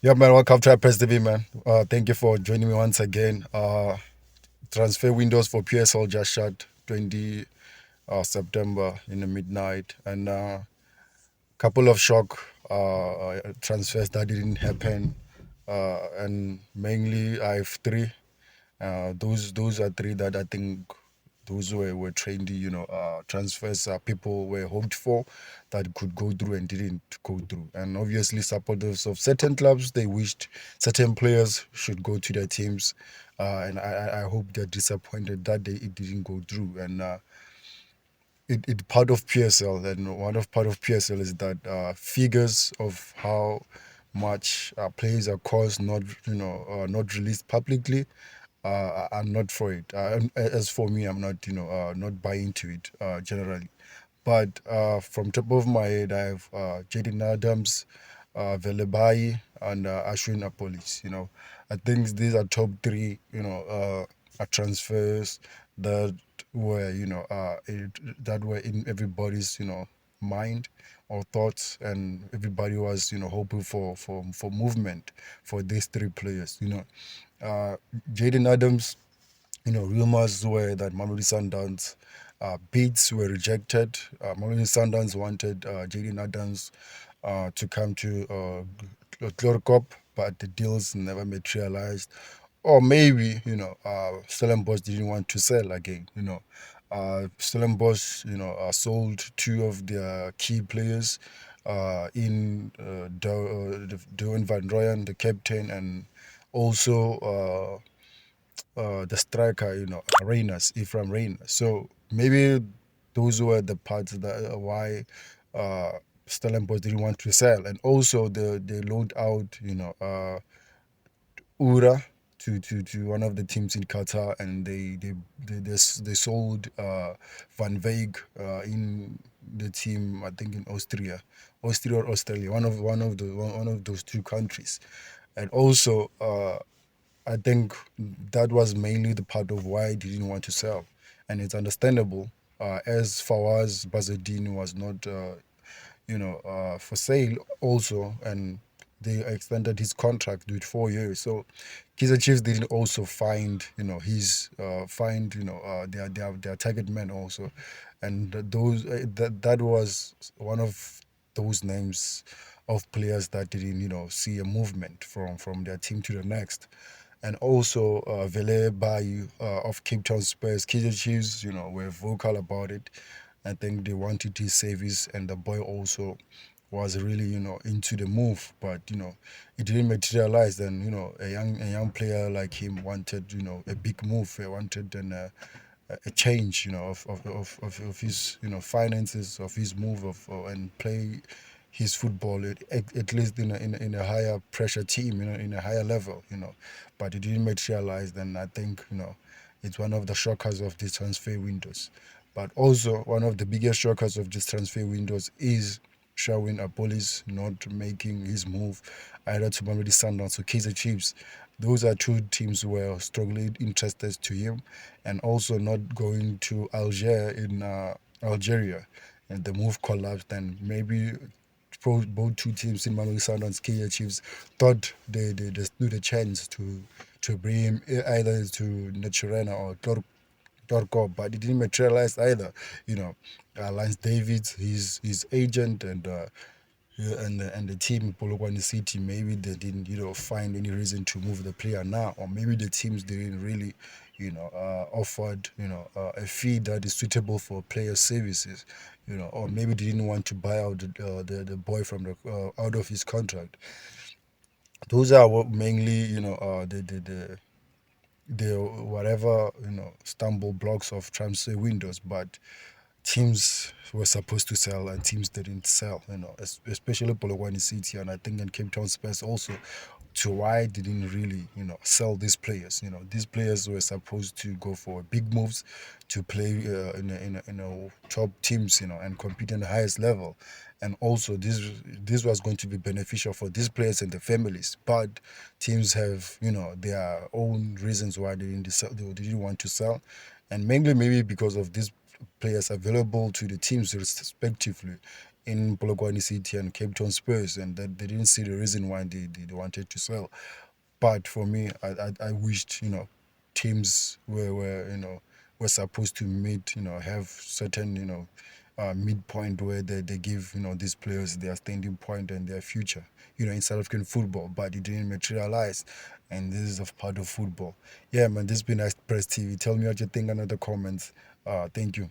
Yeah, man. Welcome to Press TV, man. Thank you for joining me once again. Transfer windows for PSL just shut 20 September in the midnight, and couple of shock transfers that didn't happen, and mainly I have three. Those are three that I think those were trendy, transfers people were hoped for that could go through and didn't go through. And obviously, supporters of certain clubs they wished certain players should go to their teams, and I hope they're disappointed that it didn't go through. And it part of PSL, and one of part of PSL is that figures of how much players are cost not not released publicly. I'm not for it. As for me, I'm not not buying to it generally. But from top of my head, I have Jaden Adams, Velebai, and Ashwin Apolis. I think these are top three. Transfers that were that were in everybody's mind or thoughts, and everybody was hoping for movement for these three players. Jaden Adams, rumors were that Mamelodi Sundowns bids were rejected. Mamelodi Sundowns wanted Jaden Adams to come to Chlorkop, but the deals never materialized. Or maybe, Stellenbosch didn't want to sell again. Stellenbosch, sold two of their key players in Doan van Rooyen, the captain, and also the striker, Reyners, Ephraim Reyners. So maybe those were the parts that why Stellenbosch didn't want to sell, and also they loaned out, Ura to one of the teams in Qatar, and they sold Van Veeg in the team, I think in Austria or Australia, one of those two countries, and also. I think that was mainly the part of why I didn't want to sell, and it's understandable. As far as Bazadine was not, for sale also, and they extended his contract with 4 years. So Kaizer Chiefs didn't also find, their target man also, and that was one of those names of players that didn't, see a movement from their team to the next. And also Vele Bayu of Cape Town Spurs. Kaizer Chiefs, were vocal about it. I think they wanted his service, and the boy also was really, into the move, but it didn't materialize. Then a young player like him wanted, a big move. He wanted a change, of his, finances, of his move, and play his football at least in a higher pressure team, in a higher level, but it didn't materialize. Then I think it's one of the shockers of these transfer windows. But also one of the biggest shockers of this transfer windows is Sherwin Apolis not making his move either to Mamelodi Sundowns or Kaizer Chiefs. Those are two teams who were strongly interested to him, and also not going to in Algeria, and the move collapsed. And maybe both two teams in Mamelodi Sundowns, Kaizer Chiefs, thought they stood a chance to bring him either to Naturena or Torco, but it didn't materialize either. Lance Davids, his agent, and the team Polokwane City, maybe they didn't find any reason to move the player now, or maybe the teams didn't really offered a fee that is suitable for player services, or maybe they didn't want to buy out the boy from the out of his contract. Those are what mainly the whatever stumble blocks of transfer windows. But teams were supposed to sell and teams didn't sell, especially Polokwane City, and I think in Cape Town Spurs also, to why didn't really sell these players. These players were supposed to go for big moves to play in a top teams, and compete in the highest level. And also this was going to be beneficial for these players and their families. But teams have their own reasons why they didn't want to sell, and mainly maybe because of these players available to the teams respectively in Polokwane City and Cape Town Spurs, and that they didn't see the reason why they wanted to sell. But for me, I wished, teams were supposed to meet, have certain, midpoint where they give, these players their standing point and their future, in South African football. But it didn't materialize, and this is a part of football. Yeah, man, this has been Nice Press TV. Tell me what you think under the comments. Thank you.